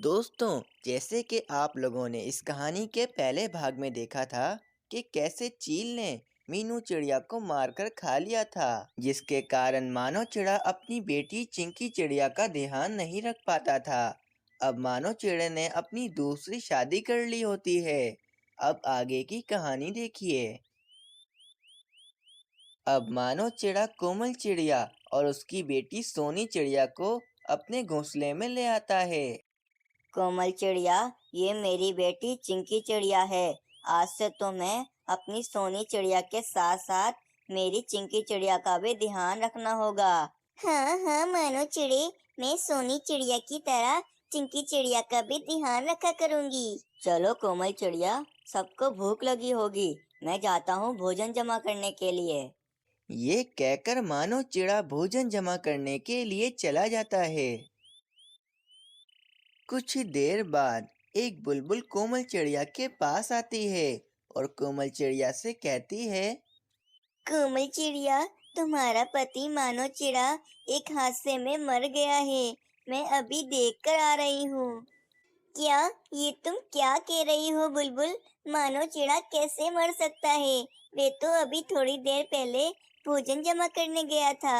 दोस्तों, जैसे कि आप लोगों ने इस कहानी के पहले भाग में देखा था कि कैसे चील ने मीनू चिड़िया को मारकर खा लिया था, जिसके कारण मानो चिड़ा अपनी बेटी चिंकी चिड़िया का ध्यान नहीं रख पाता था। अब मानो चिड़े ने अपनी दूसरी शादी कर ली होती है। अब आगे की कहानी देखिए। अब मानो चिड़ा कोमल चिड़िया और उसकी बेटी सोनी चिड़िया को अपने घोंसले में ले आता है। कोमल चिड़िया, ये मेरी बेटी चिंकी चिड़िया है। आज से तो मैं अपनी सोनी चिड़िया के साथ साथ मेरी चिंकी चिड़िया का भी ध्यान रखना होगा। हाँ हाँ मानो चिड़े, मैं सोनी चिड़िया की तरह चिंकी चिड़िया का भी ध्यान रखा करूँगी। चलो कोमल चिड़िया, सबको भूख लगी होगी, मैं जाता हूँ भोजन जमा करने के लिए। ये कहकर मानो चिड़ा भोजन जमा करने के लिए चला जाता है। कुछ ही देर बाद एक बुलबुल कोमल चिड़िया के पास आती है और कोमल चिड़िया से कहती है, कोमल चिड़िया, तुम्हारा पति मानो चिड़ा एक हादसे में मर गया है। मैं अभी देख कर आ रही हूँ। क्या? ये तुम क्या कह रही हो बुलबुल? मानो चिड़ा कैसे मर सकता है? वे तो अभी थोड़ी देर पहले भोजन जमा करने गया था।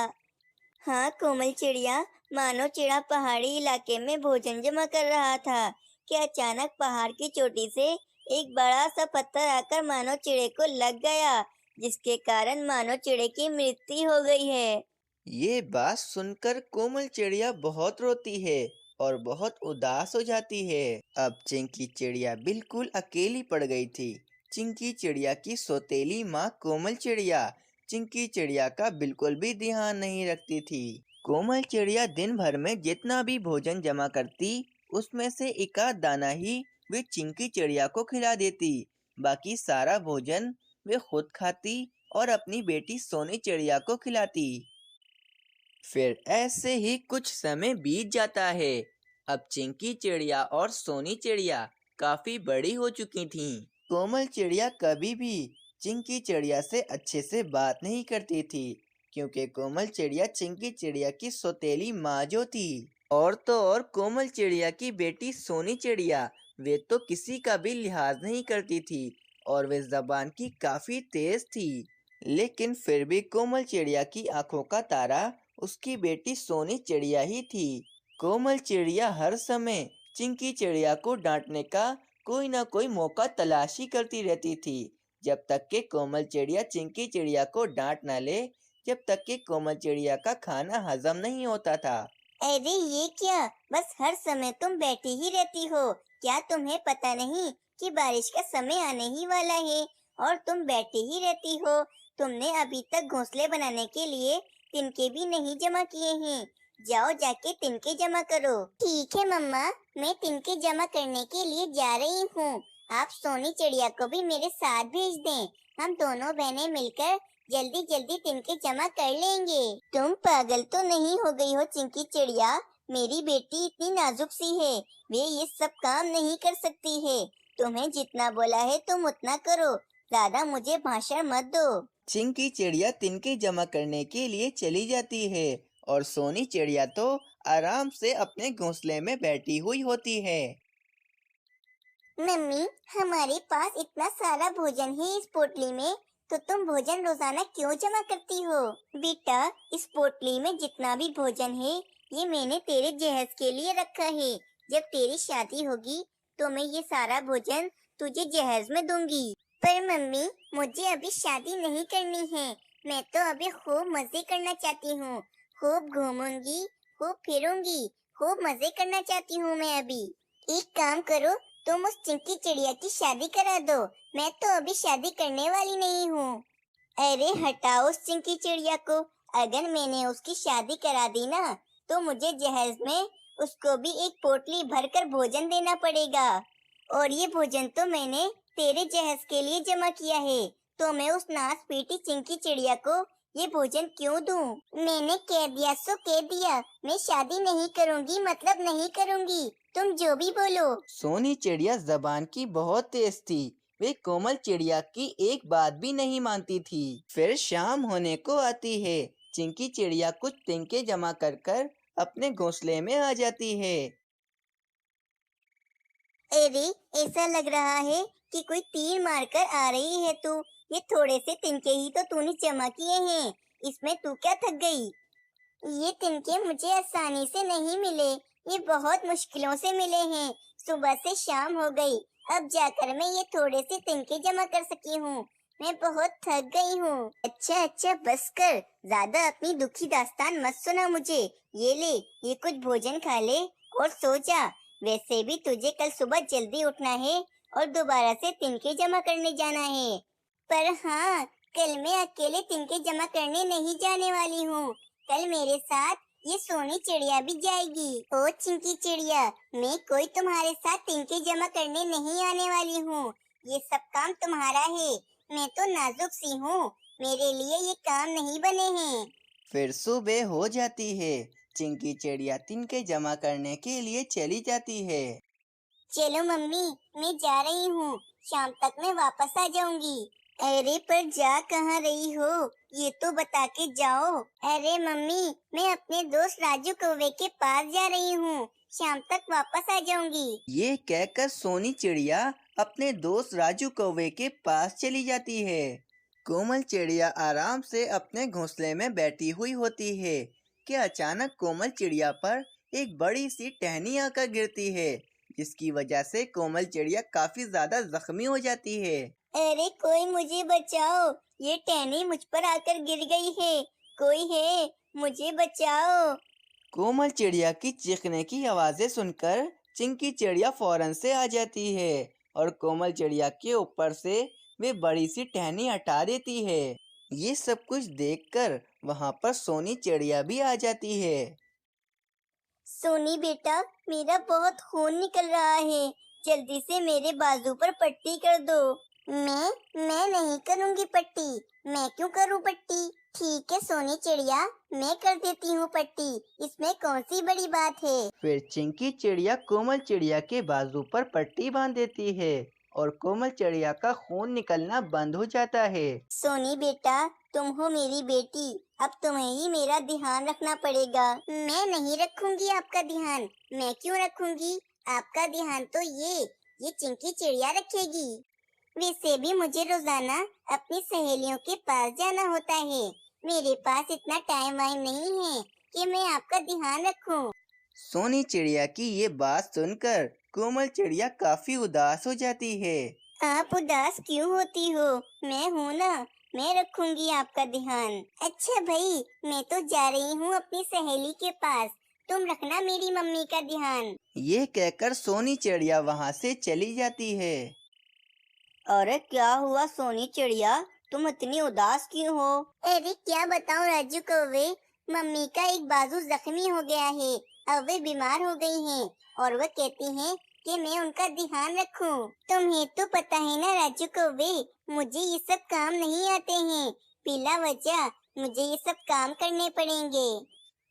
हाँ कोमल चिड़िया, मानो चिड़ा पहाड़ी इलाके में भोजन जमा कर रहा था कि अचानक पहाड़ की चोटी से एक बड़ा सा पत्थर आकर मानो चिड़े को लग गया, जिसके कारण मानो चिड़े की मृत्यु हो गई है। ये बात सुनकर कोमल चिड़िया बहुत रोती है और बहुत उदास हो जाती है। अब चिंकी चिड़िया बिल्कुल अकेली पड़ गई थी। चिंकी चिड़िया की सौतेली माँ कोमल चिड़िया चिंकी चिड़िया का बिल्कुल भी ध्यान नहीं रखती थी। कोमल चिड़िया दिन भर में जितना भी भोजन जमा करती, उसमें से एक आध दाना ही वे चिंकी चिड़िया को खिला देती। बाकी सारा भोजन वे खुद खाती और अपनी बेटी सोनी चिड़िया को खिलाती। फिर ऐसे ही कुछ समय बीत जाता है। अब चिंकी चिड़िया और सोनी चिड़िया काफी बड़ी हो चुकी थीं। कोमल चिड़िया कभी भी चिंकी चिड़िया से अच्छे से बात नहीं करती थी, क्योंकि कोमल चिड़िया चिंकी चिड़िया की सौतेली माँ जो थी। और तो और कोमल चिड़िया की बेटी सोनी चिड़िया, वे तो किसी का भी लिहाज नहीं करती थी और वे जबान की काफी तेज थी। लेकिन फिर भी कोमल चिड़िया की आंखों का तारा उसकी बेटी सोनी चिड़िया ही थी। कोमल चिड़िया हर समय चिंकी चिड़िया को डांटने का कोई ना कोई मौका तलाशी करती रहती थी, जब तक कि कोमल चिड़िया चिंकी चिड़िया को डांट ना ले, जब तक कि कोमल चिड़िया का खाना हजम नहीं होता था। अरे ये क्या? बस हर समय तुम बैठी ही रहती हो। क्या तुम्हें पता नहीं कि बारिश का समय आने ही वाला है और तुम बैठी ही रहती हो? तुमने अभी तक घोंसले बनाने के लिए तिनके भी नहीं जमा किए हैं। जाओ जाके तिनके जमा करो। ठीक है मम्मा, मैं तिनके जमा करने के लिए जा रही हूँ। आप सोनी चिड़िया को भी मेरे साथ भेज दें। हम दोनों बहनें मिलकर जल्दी जल्दी तिनके जमा कर लेंगे। तुम पागल तो नहीं हो गई हो चिंकी चिड़िया? मेरी बेटी इतनी नाजुक सी है, वे ये सब काम नहीं कर सकती है। तुम्हें जितना बोला है तुम उतना करो, ज्यादा मुझे भाषण मत दो। चिंकी चिड़िया तिनके जमा करने के लिए चली जाती है और सोनी चिड़िया तो आराम से अपने घोंसले में बैठी हुई होती है। मम्मी, हमारे पास इतना सारा भोजन है इस पोटली में, तो तुम भोजन रोजाना क्यों जमा करती हो? बेटा, इस पोटली में जितना भी भोजन है, ये मैंने तेरे जहेज के लिए रखा है। जब तेरी शादी होगी, तो मैं ये सारा भोजन तुझे जहेज में दूंगी। पर मम्मी, मुझे अभी शादी नहीं करनी है। मैं तो अभी खूब मजे करना चाहती हूँ। खूब घूमूंगी, खूब फिरूंगी, खूब मजे करना चाहती हूँ मैं अभी। एक काम करो, तुम उस चिंकी चिड़िया की शादी करा दो। मैं तो अभी शादी करने वाली नहीं हूँ। अरे हटाओ उस चिंकी चिड़िया को। अगर मैंने उसकी शादी करा दी ना, तो मुझे जहेज में उसको भी एक पोटली भरकर भोजन देना पड़ेगा। और ये भोजन तो मैंने तेरे जहेज के लिए जमा किया है, तो मैं उस नास पीटी चिंकी चिड़िया को ये भोजन क्यों दूं? मैंने कह दिया सो कह दिया। मैं शादी नहीं करूँगी मतलब नहीं करूँगी। तुम जो भी बोलो। सोनी चिड़िया जबान की बहुत तेज थी। वे कोमल चिड़िया की एक बात भी नहीं मानती थी। फिर शाम होने को आती है। चिंकी चिड़िया कुछ तिनके जमा कर कर अपने घोंसले में आ जाती है। अरे, ऐसा लग रहा है कि कोई तीर मारकर आ रही है तू। ये थोड़े से तिनके ही तो तूने जमा किए हैं, इसमें तू क्या थक गई? ये तिनके मुझे आसानी से नहीं मिले, ये बहुत मुश्किलों से मिले हैं। सुबह से शाम हो गई, अब जाकर मैं ये थोड़े से तिनके जमा कर सकी हूँ। मैं बहुत थक गई हूँ। अच्छा अच्छा, बस कर, ज्यादा अपनी दुखी दास्तान मत सुना मुझे। ये ले, ये कुछ भोजन खा ले और सो जा। वैसे भी तुझे कल सुबह जल्दी उठना है और दोबारा से तिनके जमा करने जाना है। पर हाँ, कल मैं अकेले तिनके जमा करने नहीं जाने वाली हूँ। कल मेरे साथ ये सोनी चिड़िया भी जाएगी। ओ चिंकी चिड़िया, मैं कोई तुम्हारे साथ तिनके जमा करने नहीं आने वाली हूँ। ये सब काम तुम्हारा है। मैं तो नाजुक सी हूँ, मेरे लिए ये काम नहीं बने हैं। फिर सुबह हो जाती है। चिंकी चिड़िया तिनके जमा करने के लिए चली जाती है। चलो मम्मी, मैं जा रही हूँ, शाम तक मैं वापस आ जाऊंगी। अरे पर जा कहाँ रही हो, ये तो बता के जाओ। अरे मम्मी, मैं अपने दोस्त राजू कौवे के पास जा रही हूँ, शाम तक वापस आ जाऊंगी। ये कहकर सोनी चिड़िया अपने दोस्त राजू कौवे के पास चली जाती है। कोमल चिड़िया आराम से अपने घोंसले में बैठी हुई होती है कि अचानक कोमल चिड़िया पर एक बड़ी सी टहनी आकर गिरती है, जिसकी वजह से कोमल चिड़िया काफी ज्यादा जख्मी हो जाती है। अरे कोई मुझे बचाओ, ये टहनी मुझ पर आकर गिर गई है। कोई है, मुझे बचाओ। कोमल चिड़िया की चीखने की आवाजें सुनकर चिंकी चिड़िया फौरन से आ जाती है और कोमल चिड़िया के ऊपर से वे बड़ी सी टहनी हटा देती है। ये सब कुछ देखकर वहाँ पर सोनी चिड़िया भी आ जाती है। सोनी बेटा, मेरा बहुत खून निकल रहा है, जल्दी से मेरे बाजू पर पट्टी कर दो। मैं नहीं करूँगी पट्टी। मैं क्यों करूँ पट्टी? ठीक है सोनी चिड़िया, मैं कर देती हूँ पट्टी, इसमें कौन सी बड़ी बात है। फिर चिंकी चिड़िया कोमल चिड़िया के बाजू पर पट्टी बांध देती है और कोमल चिड़िया का खून निकलना बंद हो जाता है। सोनी बेटा, तुम हो मेरी बेटी, अब तुम्हें ही मेरा ध्यान रखना पड़ेगा। मैं नहीं रखूंगी आपका ध्यान। मैं क्यों रखूंगी? आपका ध्यान तो ये चिंकी चिड़िया रखेगी। वैसे भी मुझे रोजाना अपनी सहेलियों के पास जाना होता है, मेरे पास इतना टाइम वाइम नहीं है कि मैं आपका ध्यान रखूं। सोनी चिड़िया की ये बात सुनकर कोमल चिड़िया काफी उदास हो जाती है। आप उदास क्यों होती हो? मैं हूँ ना, मैं रखूंगी आपका ध्यान। अच्छा भाई, मैं तो जा रही हूँ अपनी सहेली के पास, तुम रखना मेरी मम्मी का ध्यान। ये कहकर सोनी चिड़िया वहाँ से चली जाती है। अरे क्या हुआ सोनी चिड़िया, तुम इतनी उदास क्यों हो? अरे क्या बताऊं राजू कौवे, मम्मी का एक बाजू जख्मी हो गया है, अब वे बीमार हो गई हैं और वह कहती हैं कि मैं उनका ध्यान रखूं। तुम्हें तो पता है ना राजू कौवे, मुझे ये सब काम नहीं आते हैं, बिला वजह मुझे ये सब काम करने पड़ेंगे।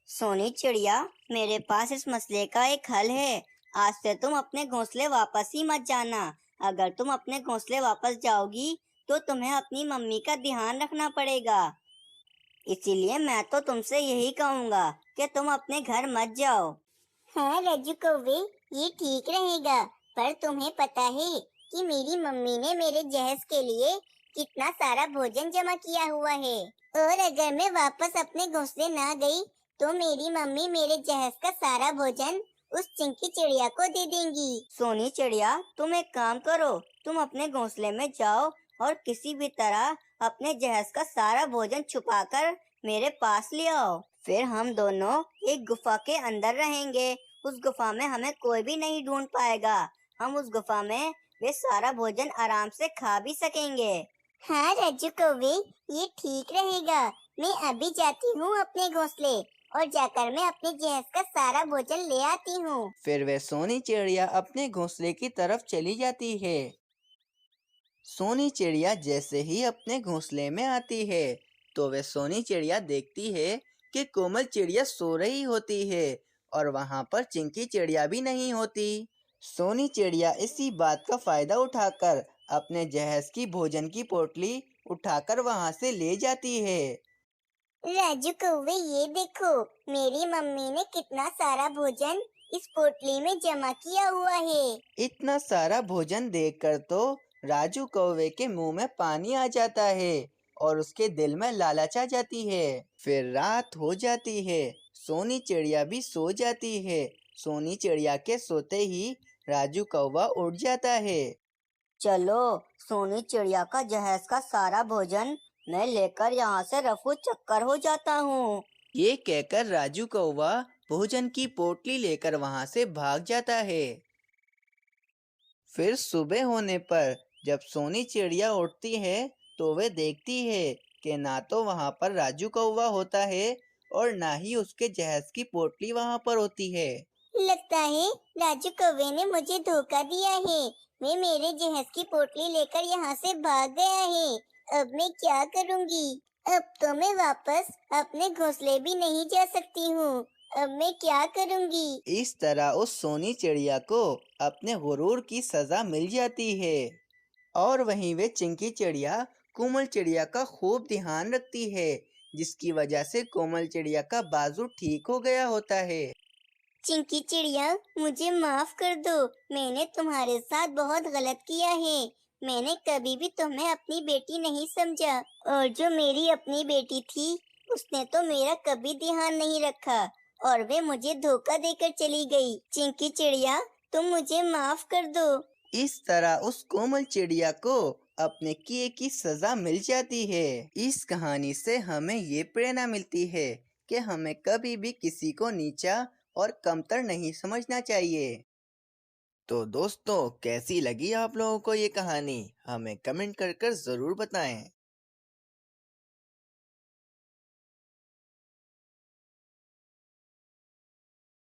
सोनी चिड़िया, मेरे पास इस मसले का एक हल है। आज से तुम अपने घोंसले वापस ही मत जाना। अगर तुम अपने घोंसले वापस जाओगी तो तुम्हें अपनी मम्मी का ध्यान रखना पड़ेगा। इसीलिए मैं तो तुमसे यही कहूँगा कि तुम अपने घर मत जाओ। हाँ राजू कौवे, ये ठीक रहेगा, पर तुम्हें पता है कि मेरी मम्मी ने मेरे जहेज के लिए कितना सारा भोजन जमा किया हुआ है, और अगर मैं वापस अपने घोंसले ना गई तो मेरी मम्मी मेरे जहेज का सारा भोजन उस चिंकी चिड़िया को दे देंगी। सोनी चिड़िया, तुम एक काम करो, तुम अपने घोंसले में जाओ और किसी भी तरह अपने जहेज का सारा भोजन छुपाकर मेरे पास ले आओ। फिर हम दोनों एक गुफा के अंदर रहेंगे। उस गुफा में हमें कोई भी नहीं ढूंढ पाएगा। हम उस गुफा में वे सारा भोजन आराम से खा भी सकेंगे। हाँ राजू कौवे, ये ठीक रहेगा। मैं अभी जाती हूँ अपने घोंसले और जाकर मैं अपने जहेज का सारा भोजन ले आती हूँ। फिर वह सोनी चिड़िया अपने घोंसले की तरफ चली जाती है। सोनी चिड़िया जैसे ही अपने घोंसले में आती है तो वह सोनी चिड़िया देखती है कि कोमल चिड़िया सो रही होती है और वहाँ पर चिंकी चिड़िया भी नहीं होती। सोनी चिड़िया इसी बात का फायदा उठाकर अपने जहेज की भोजन की पोटली उठाकर वहाँ से ले जाती है। राजू कौवे, ये देखो, मेरी मम्मी ने कितना सारा भोजन इस पोटली में जमा किया हुआ है। इतना सारा भोजन देखकर तो राजू कौवे के मुंह में पानी आ जाता है और उसके दिल में लालच आ जाती है। फिर रात हो जाती है। सोनी चिड़िया भी सो जाती है। सोनी चिड़िया के सोते ही राजू कौवा उठ जाता है। चलो, सोनी चिड़िया का जहेज का सारा भोजन मैं लेकर यहाँ से रफू चक्कर हो जाता हूँ। ये कहकर राजू कौवा भोजन की पोटली लेकर वहां से भाग जाता है। फिर सुबह होने पर जब सोनी चिड़िया उठती है तो वे देखती है कि ना तो वहां पर राजू कौवा होता है और ना ही उसके जहेज की पोटली वहां पर होती है। लगता है राजू कौवे ने मुझे धोखा दिया है। मैं मेरे जहेज की पोटली लेकर यहाँ से भाग गया है। अब मैं क्या करूँगी? अब तो मैं वापस अपने घोंसले भी नहीं जा सकती हूँ। अब मैं क्या करूँगी? इस तरह उस सोनी चिड़िया को अपने गुरूर की सजा मिल जाती है और वहीं वे चिंकी चिड़िया कोमल चिड़िया का खूब ध्यान रखती है, जिसकी वजह से कोमल चिड़िया का बाजू ठीक हो गया होता है। चिंकी चिड़िया, मुझे माफ कर दो। मैंने तुम्हारे साथ बहुत गलत किया है। मैंने कभी भी तुम्हें अपनी बेटी नहीं समझा और जो मेरी अपनी बेटी थी उसने तो मेरा कभी ध्यान नहीं रखा और वे मुझे धोखा देकर चली गई। चिंकी चिड़िया, तुम मुझे माफ कर दो। इस तरह उस कोमल चिड़िया को अपने किए की सजा मिल जाती है। इस कहानी से हमें ये प्रेरणा मिलती है कि हमें कभी भी किसी को नीचा और कमतर नहीं समझना चाहिए। तो दोस्तों, कैसी लगी आप लोगों को ये कहानी? हमें कमेंट कर जरूर बताएं।